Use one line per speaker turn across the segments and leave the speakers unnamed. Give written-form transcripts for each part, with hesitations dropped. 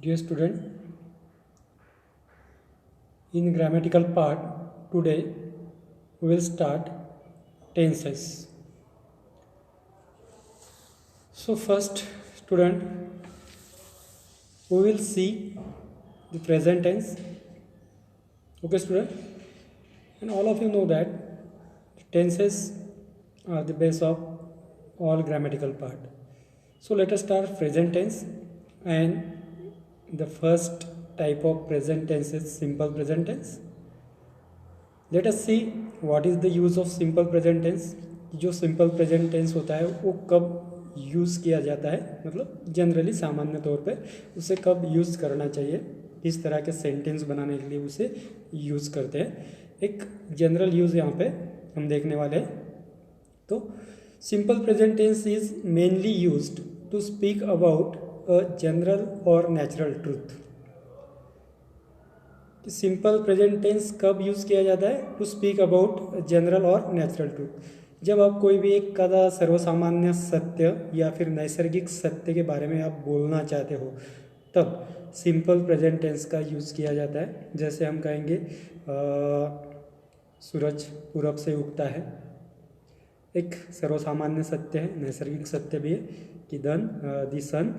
Dear student, in grammatical part today we will start tenses. So first student, we will see the present tense. Okay student, and all of you know that tenses are the base of all grammatical part. So let us start present tense, and the first type of present tense is simple present tense. Let us see what is the use of simple present tense. जो simple present tense होता है वो कब use किया जाता है, मतलब generally सामान्य तौर पे उसे कब यूज़ करना चाहिए, किस तरह के सेंटेंस बनाने के लिए उसे यूज़ करते हैं, एक जनरल यूज़ यहाँ पे हम देखने वाले हैं. तो simple present tense is mainly used to speak about a general और natural truth. Simple present tense कब यूज़ किया जाता है? टू स्पीक अबाउट जनरल और नेचुरल ट्रूथ. जब आप कोई भी एक कदा सर्वसामान्य सत्य या फिर नैसर्गिक सत्य के बारे में आप बोलना चाहते हो तब सिंपल प्रेजेंट टेंस का यूज़ किया जाता है. जैसे हम कहेंगे सूरज पूरब से उगता है, एक सर्वसामान्य सत्य है, नैसर्गिक सत्य भी है कि the sun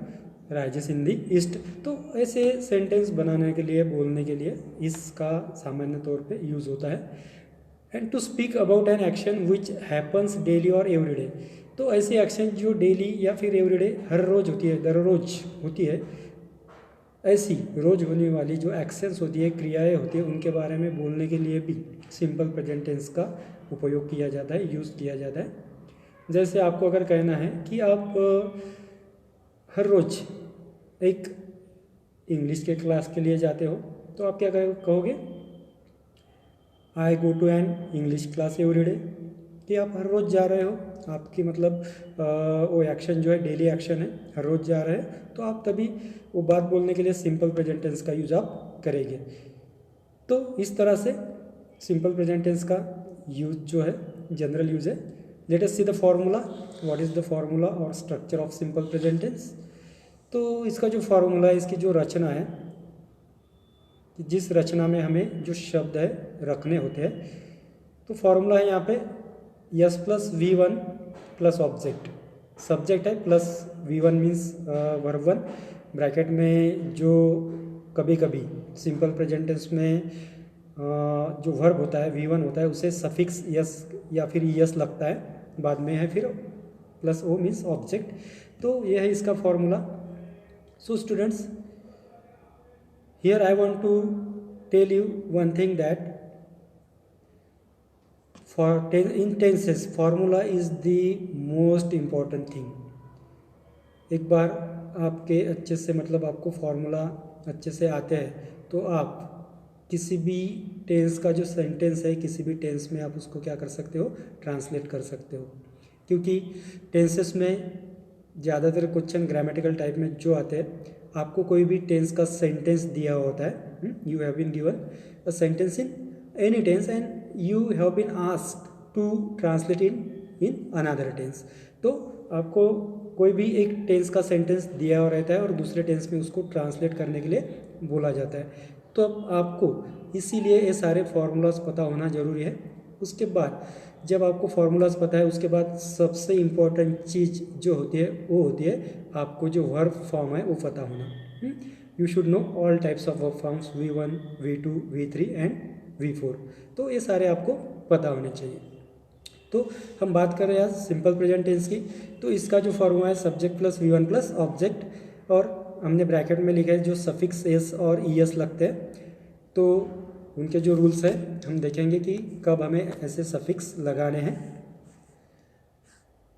rises in the east. तो ऐसे सेंटेंस बनाने के लिए, बोलने के लिए इसका सामान्य तौर पे यूज़ होता है. And to speak about an action which happens daily और एवरीडे. तो ऐसी एक्शन जो डेली या फिर एवरीडे हर रोज़ होती है, दररोज होती है, ऐसी रोज़ होने वाली जो एक्शंस होती है, क्रियाएं होती है, उनके बारे में बोलने के लिए भी सिंपल प्रेजेंट टेंस का उपयोग किया जाता है, यूज़ किया जाता है. जैसे आपको अगर कहना है कि आप हर रोज़ एक इंग्लिश के क्लास के लिए जाते हो तो आप क्या कहोगे? I go to an English class every day. कि आप हर रोज़ जा रहे हो, आपकी मतलब वो एक्शन जो है डेली एक्शन है, हर रोज़ जा रहे हैं, तो आप तभी वो बात बोलने के लिए सिंपल प्रेजेंट टेंस का यूज़ आप करेंगे. तो इस तरह से सिंपल प्रेजेंट टेंस का यूज जो है जनरल यूज है. Let us see the formula. What is the formula और structure of simple present tense? तो इसका जो फॉर्मूला है, इसकी जो रचना है, जिस रचना में हमें जो शब्द है रखने होते हैं, तो फॉर्मूला है यहाँ पे S plus V1 plus object. Subject है plus V1 means verb one, bracket में जो कभी कभी सिंपल प्रेजेंट टेंस में जो वर्ब होता है V1 होता है उसे सफिक्स यस या फिर यस लगता है, बाद में है फिर प्लस ओ मीन्स ऑब्जेक्ट. तो यह है इसका formula. So students, here I want to tell you one thing that in tenses formula is the most important thing. एक बार आपके अच्छे से मतलब आपको फॉर्मूला अच्छे से आते हैं तो आप किसी भी टेंस का जो सेंटेंस है, किसी भी टेंस में आप उसको क्या कर सकते हो? ट्रांसलेट कर सकते हो. क्योंकि टेंसेस में ज़्यादातर क्वेश्चन ग्रामेटिकल टाइप में जो आते हैं, आपको कोई भी टेंस का सेंटेंस दिया होता है, you have been given a sentence in any tense and you have been asked to translate in another tense. तो आपको कोई भी एक टेंस का सेंटेंस दिया हुआ रहता है और दूसरे टेंस में उसको ट्रांसलेट करने के लिए बोला जाता है. तो आपको इसीलिए ये सारे फार्मूलाज पता होना ज़रूरी है. उसके बाद जब आपको फार्मूलाज पता है, उसके बाद सबसे इम्पोर्टेंट चीज़ जो होती है वो होती है आपको जो वर्ब फॉर्म है वो पता होना. You should know all types of verb forms V1, V2, V3 and V4. तो ये सारे आपको पता होने चाहिए. तो हम बात कर रहे हैं आज सिंपल प्रेजेंट टेंस की. तो इसका जो फॉर्मूला है subject plus V1 plus object, और हमने ब्रैकेट में लिखा है जो सफिक्स एस और ES लगते हैं. तो उनके जो रूल्स हैं हम देखेंगे कि कब हमें ऐसे सफिक्स लगाने हैं.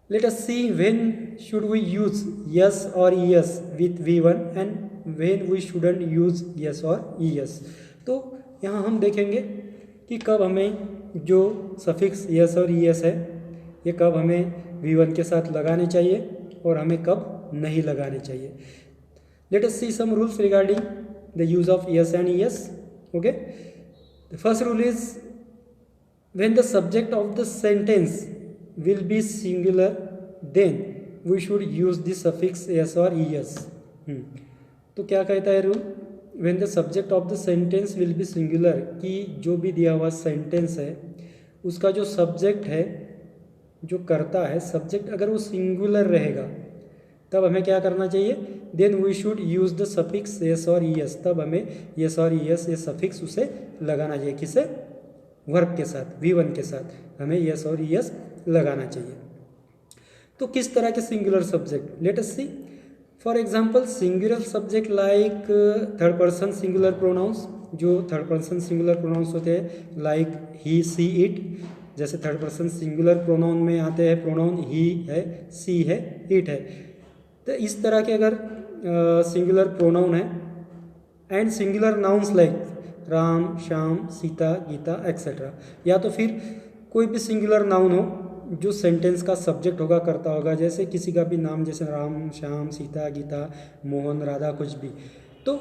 Let us see when should we use S और ES with V1 and when we shouldn't use S और ES. तो यहाँ हम देखेंगे कि कब हमें जो सफिक्स यस और ES है ये कब हमें V1 के साथ लगाने चाहिए और हमें कब नहीं लगाने चाहिए. Let us see some rules regarding the use of S and ES. Okay, the first rule is when the subject of the sentence will be singular then we should use the suffix s or es. तो क्या कहता है rule, when the subject of the sentence will be singular, कि जो भी दिया हुआ sentence है उसका जो सब्जेक्ट है, जो करता है सब्जेक्ट, अगर वो सिंगुलर रहेगा तब हमें क्या करना चाहिए, then we should use the suffix S और ई एस, तब हमें एस और ई एस ये सफिक्स उसे लगाना चाहिए, किसे, वर्ब के साथ, V1 के साथ हमें एस और ई एस लगाना चाहिए। तो किस तरह के singular subject, let us see. For example singular subject like third person singular pronouns, जो थर्ड पर्सन सिंगुलर प्रोनाउंस होते हैं लाइक ही सी इट, जैसे थर्ड पर्सन सिंगुलर प्रोनाउन में आते हैं प्रोनाउन ही है, सी है, इट है। तो इस तरह के अगर सिंगुलर प्रोनाउन है, and singular nouns like Ram, Shyam, Sita, Gita etcetera, या तो फिर कोई भी सिंगुलर नाउन हो जो सेंटेंस का सब्जेक्ट होगा, करता होगा, जैसे किसी का भी नाम, जैसे राम, श्याम, सीता, गीता, मोहन, राधा, कुछ भी। तो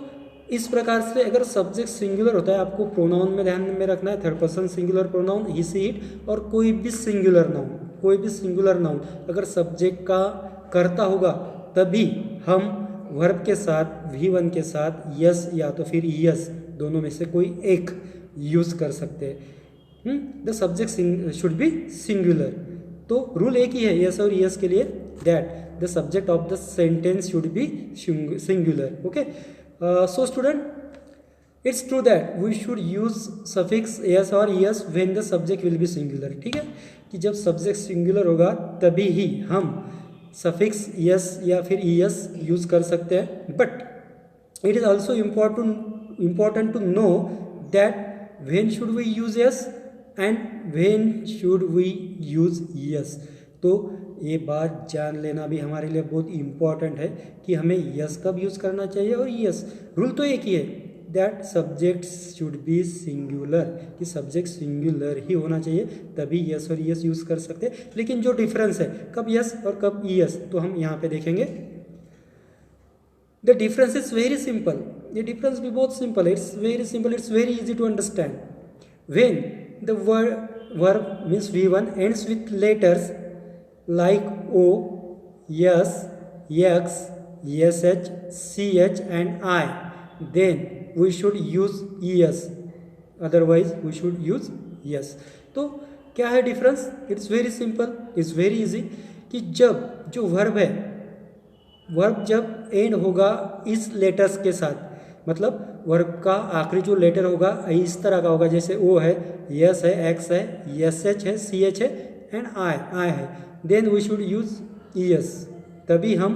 इस प्रकार से अगर सब्जेक्ट सिंगुलर होता है, आपको प्रोनाउन में ध्यान में रखना है, third person singular pronoun he she it, और कोई भी सिंगुलर नाउन अगर सब्जेक्ट का करता होगा, तभी हम वर्ब के साथ V1 के साथ यस या तो फिर यस दोनों में से कोई एक यूज़ कर सकते हैं। The subject should be singular. तो रूल एक ही है यस और यस के लिए, that the subject of the sentence should be singular. Okay, so student, it's true that we should use suffix S और ES when the subject will be singular. ठीक है, कि जब सब्जेक्ट सिंगुलर होगा तभी ही हम सफिक्स यस या फिर ईएस यूज कर सकते हैं। But it is also important to know that when should we use S and when should we use S. तो ये बात जान लेना भी हमारे लिए बहुत इम्पॉर्टेंट है कि हमें यस कब यूज़ करना चाहिए और यस। रूल तो एक ही है, that subject should be singular, कि सब्जेक्ट सिंगुलर ही होना चाहिए, तभी यस और यस यूज़ कर सकते हैं। लेकिन जो डिफरेंस है कब यस और कब यस, तो हम यहाँ पे देखेंगे। The difference is very simple, ये डिफरेंस भी बहुत सिंपल है, it's very simple, it's very easy to understand. When the verb means V1 ends with letters like O, yes, X, SH, CH and I, then we should use ES, otherwise we should use yes। तो क्या है difference, it's very simple, it's very easy, कि जब जो verb है, verb जब and होगा इस लेटर्स के साथ, मतलब वर्ब का आखिरी जो लेटर होगा इस तरह का होगा, जैसे O है, यस है, एक्स है, SH है, CH है एंड आई है, then we should use ES, तभी हम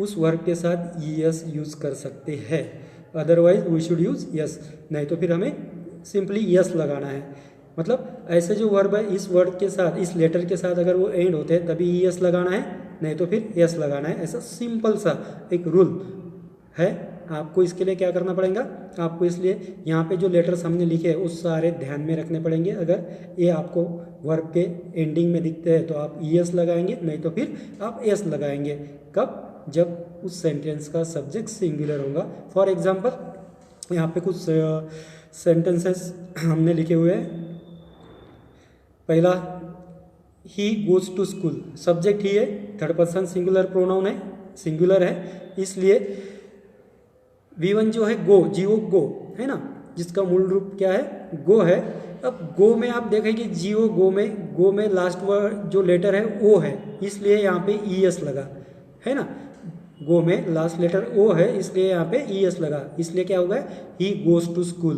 उस वर्ब के साथ ES यूज़ कर सकते हैं, otherwise we should use S, नहीं तो फिर हमें सिंपली यस लगाना है। मतलब ऐसे जो वर्ब है इस वर्ड के साथ, इस लेटर के साथ अगर वो एंड होते हैं तभी ES लगाना है, नहीं तो फिर यस लगाना है। ऐसा सिंपल सा एक रूल है। आपको इसके लिए क्या करना पड़ेगा, आपको इसलिए यहाँ पे जो लेटर्स हमने लिखे हैं उस सारे ध्यान में रखने पड़ेंगे। अगर ये आपको वर्ब के एंडिंग में दिखते हैं तो आप ES लगाएंगे, नहीं तो फिर आप S लगाएंगे। कब, जब उस सेंटेंस का सब्जेक्ट सिंगुलर होगा। फॉर एग्जांपल यहाँ पे कुछ सेंटेंसेस हमने लिखे हुए हैं। पहला, he goes to school, subject he है, थर्ड पर्सन सिंगुलर प्रोनाउन है, सिंगुलर है, इसलिए V1 जो है गो, जीओ गो है ना, जिसका मूल रूप क्या है, गो है। अब गो में आप देखेंगे जीओ गो में लास्ट वर्ड जो लेटर है ओ है, इसलिए यहाँ पे ES लगा है ना। गो में लास्ट लेटर ओ है इसलिए यहाँ पे ES लगा, इसलिए क्या होगा, ही गोज टू स्कूल।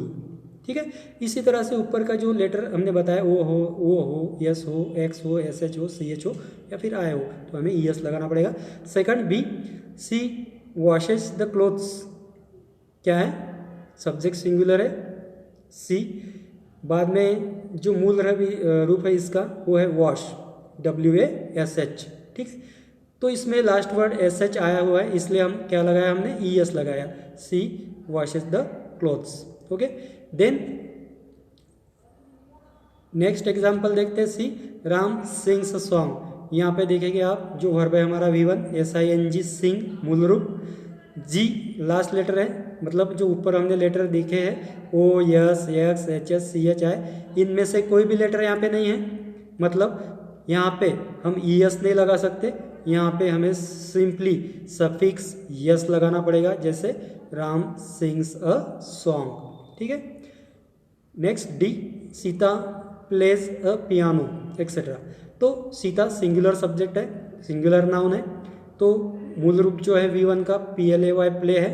ठीक है, इसी तरह से ऊपर का जो लेटर हमने बताया ओ हो, यस हो, एक्स हो, SH हो, CH हो या फिर आई हो, तो हमें ES लगाना पड़ेगा। Second B, she washes the clothes, क्या है, सब्जेक्ट सिंगुलर है, सी। बाद में जो मूल रूप है इसका वो है वॉश, WASH। ठीक, तो इसमें लास्ट वर्ड SH आया हुआ है, इसलिए हम क्या लगाया, हमने ES लगाया, she washes the clothes. Okay, then next example देखते हैं, C Ram sings a song. यहाँ पे देखेंगे आप जो वर्ब है हमारा V1 SING सिंग मूल रूप, जी लास्ट लेटर है, मतलब जो ऊपर हमने लेटर देखे हैं O, S, X, HS, CH, I, इनमें से कोई भी लेटर यहाँ पे नहीं है, मतलब यहाँ पे हम ES नहीं लगा सकते, यहाँ पे हमें सिंपली सफिक्स यस लगाना पड़ेगा, जैसे राम सिंग्स अ सॉन्ग, ठीक है। Next D, Sita plays a piano etcetera. तो सीता सिंगुलर सब्जेक्ट है, सिंगुलर नाउन है, तो मूल रूप जो है V1 का PLAY प्ले है,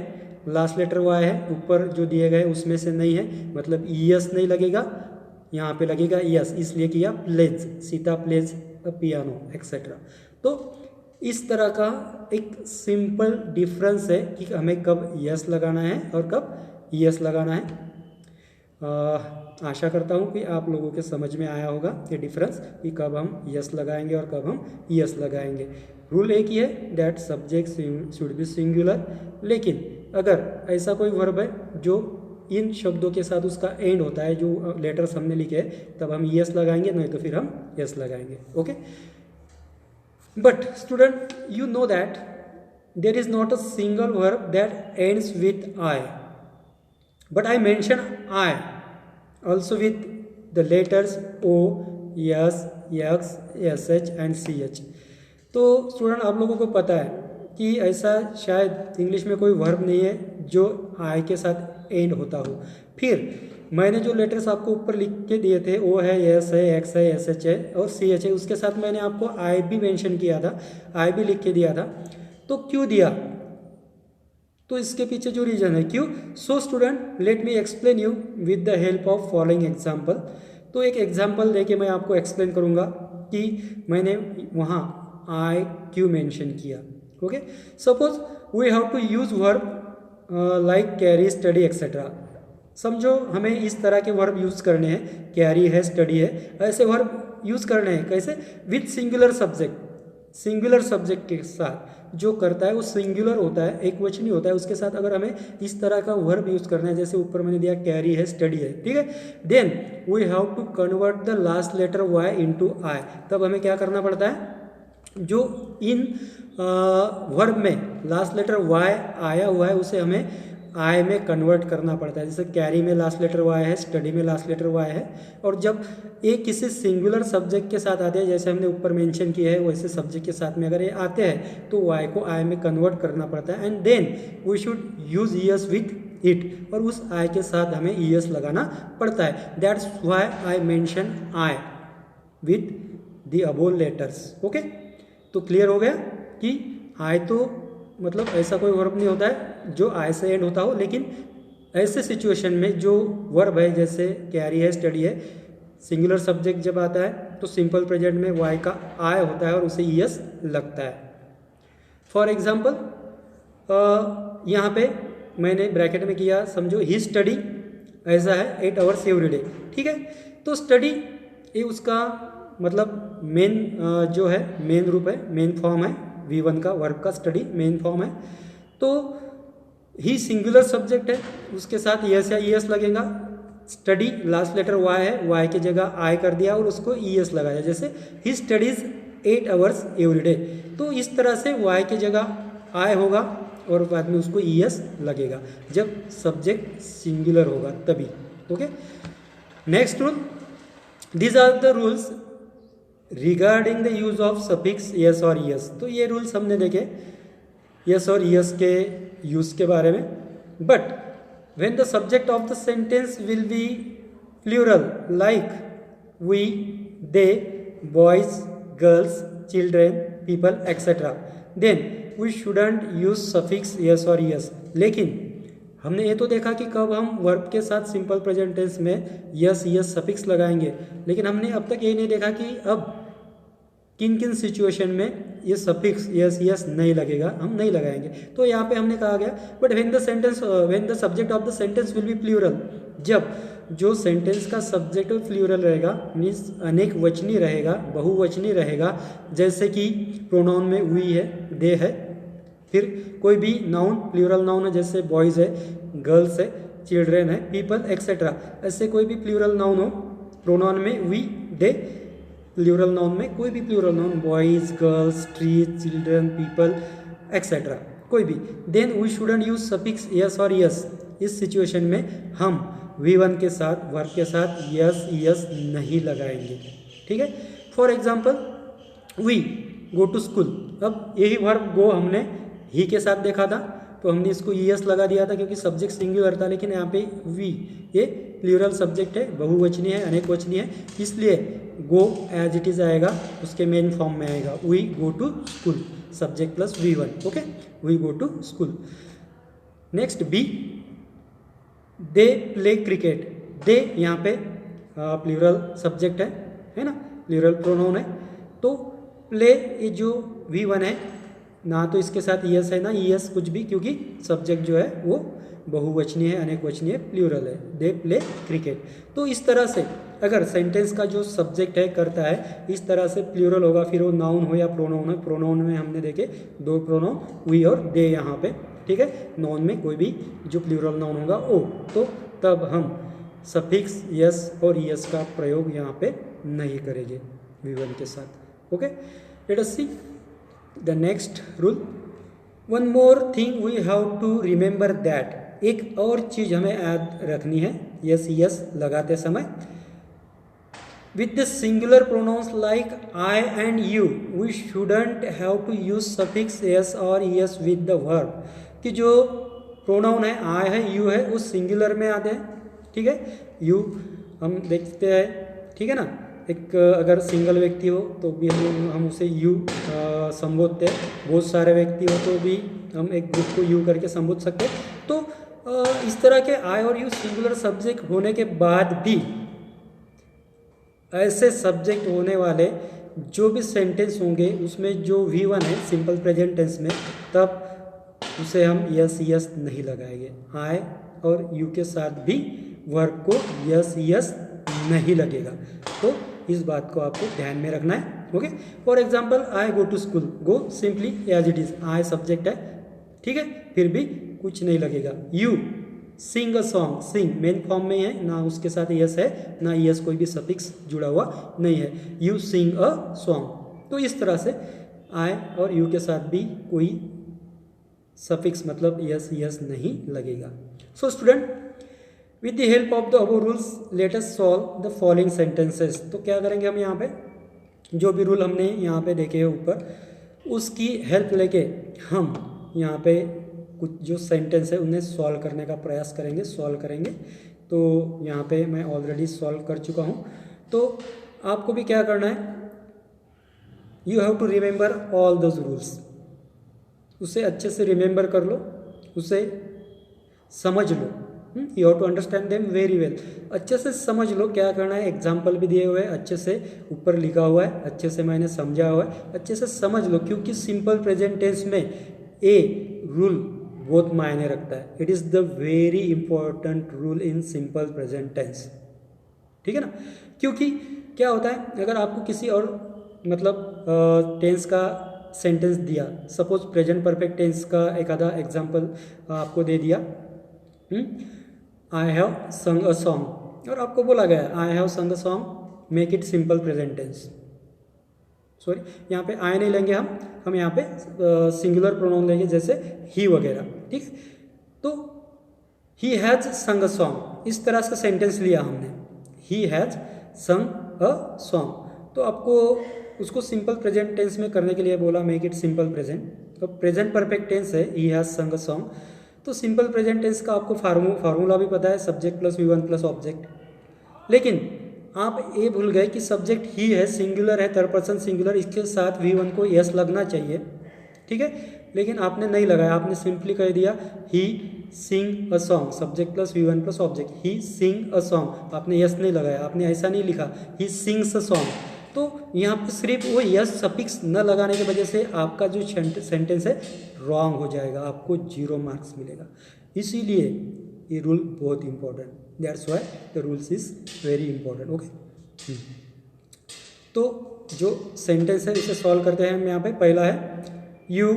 लास्ट लेटर Y है, ऊपर जो दिए गए उसमें से नहीं है, मतलब ES नहीं लगेगा, यहाँ पे लगेगा ES, इसलिए किया plays, Sita plays a piano etcetera. तो इस तरह का एक सिंपल डिफरेंस है कि हमें कब यस लगाना है और कब यस लगाना है। आशा करता हूँ कि आप लोगों के समझ में आया होगा ये डिफरेंस कि कब हम यस लगाएंगे और कब हम यस लगाएंगे। रूल एक ही है, that subject should be singular, लेकिन अगर ऐसा कोई वर्ब है जो इन शब्दों के साथ उसका एंड होता है, जो लेटर्स हमने लिखे हैं, तब हम यस लगाएंगे, नहीं तो फिर हम यस लगाएंगे। Okay, but student you know that there is not a single verb that ends with I, but I mention I also with the letters O, S, X, SH and CH। तो student आप लोगों को पता है कि ऐसा शायद English में कोई वर्ब नहीं है जो I के साथ एंड होता हो। फिर मैंने जो लेटर्स आपको ऊपर लिख के दिए थे, O है, S है, X है, SH है और CH है, उसके साथ मैंने आपको I भी मेंशन किया था, I भी लिख के दिया था। तो क्यों दिया? तो इसके पीछे जो रीजन है क्यों। So student let me explain you with the help of following example. तो एक एग्जाम्पल देके मैं आपको एक्सप्लेन करूंगा कि मैंने वहाँ आई क्यों मेंशन किया। Okay, suppose we have to use verb like carry, study etcetera. समझो हमें इस तरह के वर्ब यूज करने हैं, कैरी है, स्टडी है, ऐसे वर्ब यूज करने हैं। कैसे? With singular subject, singular subject के साथ जो करता है वो सिंगुलर होता है, एक वचनी होता है, उसके साथ अगर हमें इस तरह का वर्ब यूज करना है, जैसे ऊपर मैंने दिया कैरी है, स्टडी है, ठीक है, then we have to convert the last letter Y into I. तब हमें क्या करना पड़ता है, जो इन वर्ब में लास्ट लेटर वाई आया हुआ है उसे हमें आई में कन्वर्ट करना पड़ता है। जैसे कैरी में लास्ट लेटर वाई है, स्टडी में लास्ट लेटर वाई है, और जब एक किसी सिंगुलर सब्जेक्ट के साथ आते हैं, जैसे हमने ऊपर मेंशन किया है, वैसे सब्जेक्ट के साथ में अगर ये आते हैं तो वाई को आई में कन्वर्ट करना पड़ता है, and then we should use ES with it, और उस आई के साथ हमें ईएस लगाना पड़ता है। That's why I mention I with the above letters. Okay, तो क्लियर हो गया कि आई तो मतलब ऐसा कोई वर्ब नहीं होता है जो आई से एंड होता हो, लेकिन ऐसे सिचुएशन में जो वर्ब है जैसे कैरी है, स्टडी है, सिंगुलर सब्जेक्ट जब आता है तो सिंपल प्रेजेंट में वाई का आई होता है और उसे ईएस लगता है। फॉर एग्जाम्पल यहाँ पे मैंने ब्रैकेट में किया, समझो ही स्टडी ऐसा है 8 आवर्स एवरी डे, ठीक है। तो स्टडी ये उसका मतलब मेन जो है मेन रूप है, मेन फॉर्म है V1 का, वर्ब का स्टडी मेन फॉर्म है। तो ही सिंगुलर सब्जेक्ट है, उसके साथ यस या ईएस लगेगा। स्टडी लास्ट लेटर वाई है, वाई की जगह आई कर दिया और उसको ईएस लगाया, जैसे he studies 8 hours every day. तो इस तरह से वाई की जगह आई होगा और बाद में उसको ईएस लगेगा जब सब्जेक्ट सिंगुलर होगा तभी। Okay, next rule, these are the rules regarding the use of suffix S और यस। तो ये रूल्स हमने देखे यस और यस के यूज के बारे में। But when the subject of the sentence will be plural like we, they, boys, girls, children, people etcetera, then we shouldn't use suffix S और यस। लेकिन हमने ये तो देखा कि कब हम वर्ब के साथ सिंपल प्रेजेंट टेंस में यस यस सफिक्स लगाएंगे, लेकिन हमने अब तक ये नहीं देखा कि अब किन किन सिचुएशन में ये सफिक्स यस यस नहीं लगेगा, हम नहीं लगाएंगे। तो यहाँ पे हमने कहा गया but when the subject of the sentence will be plural, जब जो सेंटेंस का सब्जेक्ट प्लूरल रहेगा मीन्स अनेक वचनी रहेगा, बहुवचनी रहेगा, जैसे कि प्रोनाउन में वी है, दे है, फिर कोई भी नाउन प्लूरल नाउन है जैसे बॉयज़ है, गर्ल्स है, चिल्ड्रेन है, पीपल एक्सेट्रा, ऐसे कोई भी प्लूरल नाउन हो, प्रोनाउन में वी, दे, प्लूरल नाउन में कोई भी plural noun boys, girls, trees, children, people etcetera, कोई भी, then we shouldn't use suffix S और यस। इस सिचुएशन में हम V1 के साथ वर्ब के साथ यस यस नहीं लगाएंगे, ठीक है। For example we go to school, अब यही वर्ब गो हमने ही के साथ देखा था, तो हमने इसको ईएस लगा दिया था क्योंकि सब्जेक्ट सिंगुलर था, लेकिन यहाँ पे वी, ये प्लूरल सब्जेक्ट है, बहुवचनीय है, अनेक वचनीय है, इसलिए गो एज इट इज आएगा, उसके मेन फॉर्म में आएगा, we go to school, subject plus V1, okay, we go to school. Next B, they play cricket. They यहाँ पे प्लूरल सब्जेक्ट है ना, प्लूरल प्रोनाउन है, तो प्ले ये जो V1 है ना, तो इसके साथ ईएस है ना ईएस कुछ भी, क्योंकि सब्जेक्ट जो है वो बहुवचनीय है, अनेक वचनीय, प्लूरल है, दे प्ले क्रिकेट। तो इस तरह से अगर सेंटेंस का जो सब्जेक्ट है करता है, इस तरह से प्लूरल होगा, फिर वो नाउन हो या प्रोनाउन हो। प्रोनाउन में हमने देखे दो प्रोनाउन, वी और दे यहाँ पे, ठीक है। नाउन में कोई भी जो प्लूरल नाउन होगा ओ, तो तब हम सफिक्स यस और ईएस का प्रयोग यहाँ पे नहीं करेंगे V1 के साथ, okay. Let us see the next rule. One more thing we have to remember that, एक और चीज़ हमें याद रखनी है यस यस लगाते समय। With the singular pronouns like I and you, we shouldn't have to use suffix S और S with the verb, कि जो प्रोनाउन है आई है यू है उस सिंगुलर में आते हैं, ठीक है। यू हम देखते हैं, ठीक है ना, एक अगर सिंगल व्यक्ति हो तो भी हम उसे यू संबोधते हैं, बहुत सारे व्यक्ति हो तो भी हम एक ग्रुप को यू करके संबोध सकते हैं। तो इस तरह के आई और यू सिंगुलर सब्जेक्ट होने के बाद भी ऐसे सब्जेक्ट होने वाले जो भी सेंटेंस होंगे उसमें जो V1 है सिंपल प्रेजेंट टेंस में, तब उसे हम यस यस नहीं लगाएंगे। आई और यू के साथ भी वर्ब को यस यस नहीं लगेगा, तो इस बात को आपको ध्यान में रखना है, okay. For example I go to school, go simply as it is, I subject है, ठीक है, फिर भी कुछ नहीं लगेगा। You sing a song, sing main form में है ना, उसके साथ यस है ना यस कोई भी सफिक्स जुड़ा हुआ नहीं है, यू सिंग अ सॉन्ग। तो इस तरह से आई और यू के साथ भी कोई सफिक्स मतलब यस यस नहीं लगेगा। So student, with the help of the above rules let us solve the following sentences. तो क्या करेंगे हम यहाँ पे, जो भी रूल हमने यहाँ पे देखे हैं ऊपर, उसकी हेल्प लेके हम यहाँ पे कुछ जो सेंटेंस है उन्हें सॉल्व करने का प्रयास करेंगे, सॉल्व करेंगे। तो यहाँ पे मैं ऑलरेडी सॉल्व कर चुका हूँ, तो आपको भी क्या करना है, you have to remember all those rules, उसे अच्छे से रिमेंबर कर लो, उसे समझ लो, you have to understand them very well, अच्छे से समझ लो क्या करना है। एग्जाम्पल भी दिए हुए हैं, अच्छे से ऊपर लिखा हुआ है, अच्छे से मैंने समझा हुआ है, अच्छे से समझ लो, क्योंकि सिंपल प्रेजेंट टेंस में ए रूल बहुत मायने रखता है। It is the very important rule in simple present tense, ठीक है ना। क्योंकि क्या होता है, अगर आपको किसी और मतलब टेंस का सेंटेंस दिया, सपोज प्रेजेंट परफेक्ट टेंस का एक आधा एग्जाम्पल आपको दे दिया, आई हैव संग अ सॉन्ग, और आपको बोला गया I have sung a song, make it simple present tense. Sorry, यहाँ पे आई नहीं लेंगे हम यहाँ पे सिंगुलर प्रोनाउन लेंगे, जैसे ही वगैरह, ठीक। तो ही हैज़ संग अ सॉन्ग, इस तरह का सेंटेंस लिया हमने, ही हैज़ संग अ सॉन्ग। तो आपको उसको सिंपल प्रेजेंट टेंस में करने के लिए बोला मेक इट सिंपल प्रेजेंट। तो प्रेजेंट परफेक्ट टेंस है ही हैज़ संग अ सॉन्ग, तो सिंपल प्रेजेंट टेंस का आपको फार्मूला भी पता है, subject plus V1 plus object. लेकिन आप ये भूल गए कि सब्जेक्ट ही है, सिंगुलर है, थर्ड पर्सन सिंगुलर, इसके साथ V1 को यस लगना चाहिए, ठीक है। लेकिन आपने नहीं लगाया, आपने सिंपली कह दिया he sing a song, subject plus V1 plus object, he sing a song, आपने यस नहीं लगाया, आपने ऐसा नहीं लिखा ही सिंग्स अ सॉन्ग। तो यहाँ पे सिर्फ वो यस सफिक्स न लगाने की वजह से आपका जो सेंटेंस है रॉन्ग हो जाएगा, आपको 0 मार्क्स मिलेगा। इसीलिए ये रूल बहुत important, that's why the rules is very important, okay. तो जो सेंटेंस है इसे सॉल्व करते हैं हम। यहाँ पे पहला है you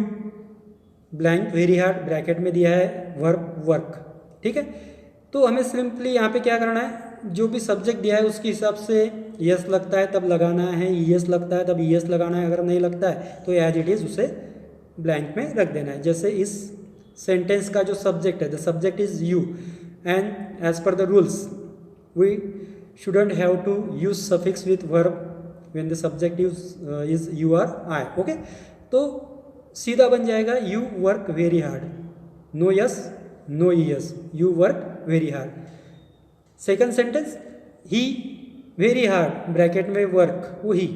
blank very hard, bracket में दिया है वर्ब वर्क, ठीक है। तो हमें सिंपली यहाँ पे क्या करना है, जो भी सब्जेक्ट दिया है उसके हिसाब से यस लगता है तब लगाना है, यस लगता है तब यस लगाना है, अगर नहीं लगता है तो एज इट इज़ उसे ब्लैंक में रख देना है। जैसे इस सेंटेंस का जो सब्जेक्ट है, the subject is you and as per the rules we shouldn't have to use suffix with verb when the subject is you or I, okay. तो सीधा बन जाएगा you work very hard, no S no S, you work very hard. Second sentence, he very hard bracket में work, वही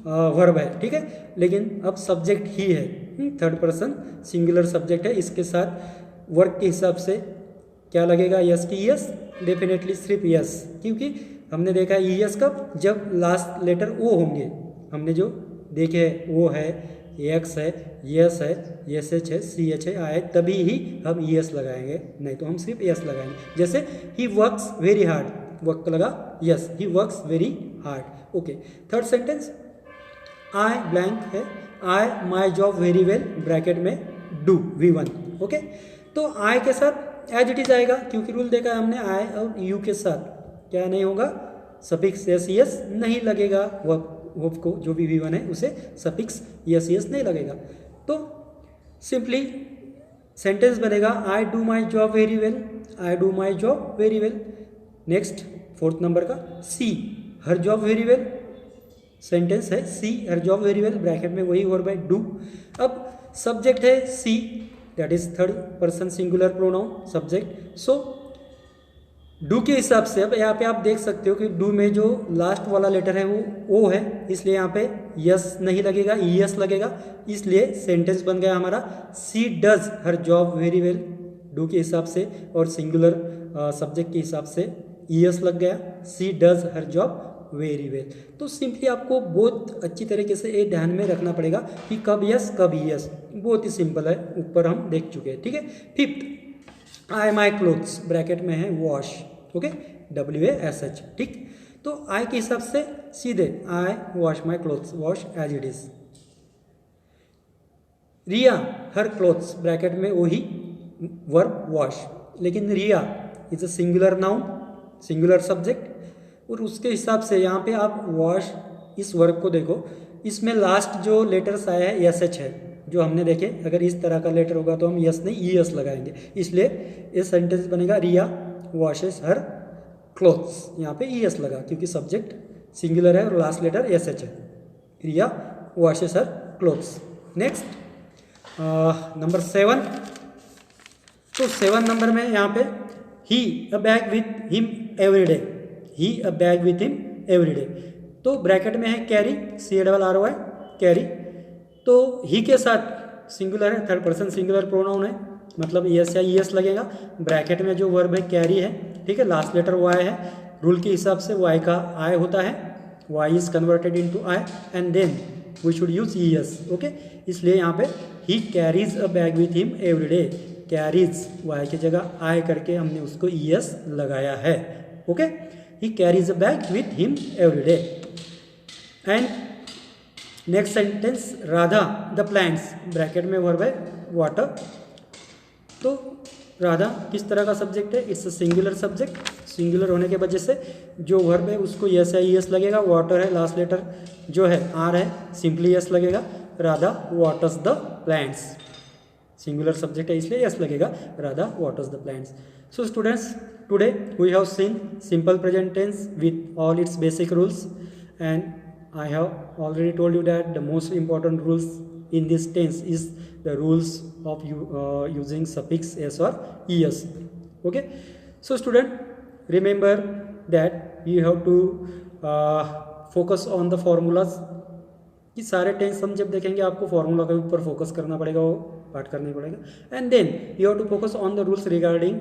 verb है, ठीक है, लेकिन अब सब्जेक्ट ही है, थर्ड पर्सन सिंगुलर सब्जेक्ट है, इसके साथ वर्क के हिसाब से क्या लगेगा, यस की यस, डेफिनेटली सिर्फ यस, क्योंकि हमने देखा है यस कब, जब लास्ट लेटर ओ होंगे, हमने जो देखे वो है, एक्स है, यस है, एस एच है, सी एच है, आए, तभी ही हम यस लगाएंगे, नहीं तो हम सिर्फ यस लगाएंगे। जैसे he works very hard, work लगा S, he works very hard. Okay, third sentence, I blank है, I my job very well bracket में डू V1। ओके, तो आई के साथ एज इट इज आएगा, क्योंकि रूल देखा है हमने, आई और यू के साथ क्या नहीं होगा, सफिक्स एस यस नहीं लगेगा, वर्ब को जो भी V1 है उसे सफिक्स यस यस नहीं लगेगा। तो सिंपली सेंटेंस बनेगा, I do my job very well, I do my job very well. Next fourth number का, she her job very well, sentence है she her job very well bracket में वही verb है do. अब subject है she, that is third person singular pronoun subject. So do के हिसाब से अब यहाँ पे आप देख सकते हो कि डू में जो लास्ट वाला लेटर है वो ओ है, इसलिए यहाँ पे यस नहीं लगेगा, यस लगेगा, इसलिए सेंटेंस बन गया हमारा, she does her job very well do के हिसाब से, और सिंगुलर सब्जेक्ट के हिसाब से यस लग गया, she does her job very well. तो सिंपली आपको बहुत अच्छी तरीके से ये ध्यान में रखना पड़ेगा कि कब यस कब यस, बहुत ही सिंपल है, ऊपर हम देख चुके हैं, ठीक है। Fifth, I my clothes bracket में है वॉश, ओके, WASH, ठीक। तो आई के हिसाब से सीधे I wash my clothes, wash as it is. Riya her clothes bracket में वही वर्ब वॉश, लेकिन Riya is a singular noun, singular subject, और उसके हिसाब से यहाँ पे आप वॉश इस वर्ब को देखो, इसमें लास्ट जो लेटर्स आया है SH है, जो हमने देखे, अगर इस तरह का लेटर होगा तो हम यस नहीं ES लगाएंगे, इसलिए ये सेंटेंस बनेगा, रिया वॉशेस हर क्लोथ्स, यहाँ पे ES लगा क्योंकि सब्जेक्ट सिंगुलर है और लास्ट लेटर SH है, Riya washes her clothes. Next number 7, तो 7 नंबर में यहाँ पे he a bag with him every day, he a bag with him every day, तो ब्रैकेट में है कैरी, CARRY कैरी, तो ही के साथ सिंगुलर है, थर्ड पर्सन सिंगुलर प्रोनाउन है, मतलब यस या ES लगेगा, ब्रैकेट में जो वर्ब है कैरी है, ठीक है, लास्ट लेटर वाई है, रूल के हिसाब से वाई का आई होता है, Y is converted into I and then we should use ES, okay, इसलिए यहाँ पे he carries a bag with him every day, carries Y की जगह आई करके हमने उसको ES लगाया है, okay, he carries a bag with him every day. And next sentence, Radha the plants bracket में वर्ब है वाटर, तो राधा किस तरह का सब्जेक्ट है, it's a singular subject, singular होने के वजह से जो वर्ब है उसको यस या ES लगेगा, वाटर है, लास्ट लेटर जो है आर है, सिंपली यस लगेगा, Radha waters the plants, singular subject है इसलिए यस लगेगा, Radha waters the plants. So students, today we have seen simple present tense with all its basic rules, and I have already told you that the most important rules in this tense is the rules of using suffix s or es, okay. So student, remember that you have to focus on the formulas, कि सारे tense हम जब देखेंगे आपको formula के ऊपर focus करना पड़ेगा, वो पाठ करना पड़ेगा, and then you have to focus on the rules regarding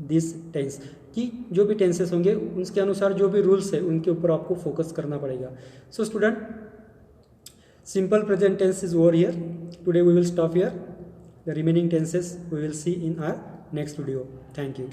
this tense, कि जो भी टेंसेस होंगे उसके अनुसार जो भी रूल्स है उनके ऊपर आपको फोकस करना पड़ेगा। So student, simple present tense is over here, today we will stop here, the remaining tenses we will see in our next video. Thank you.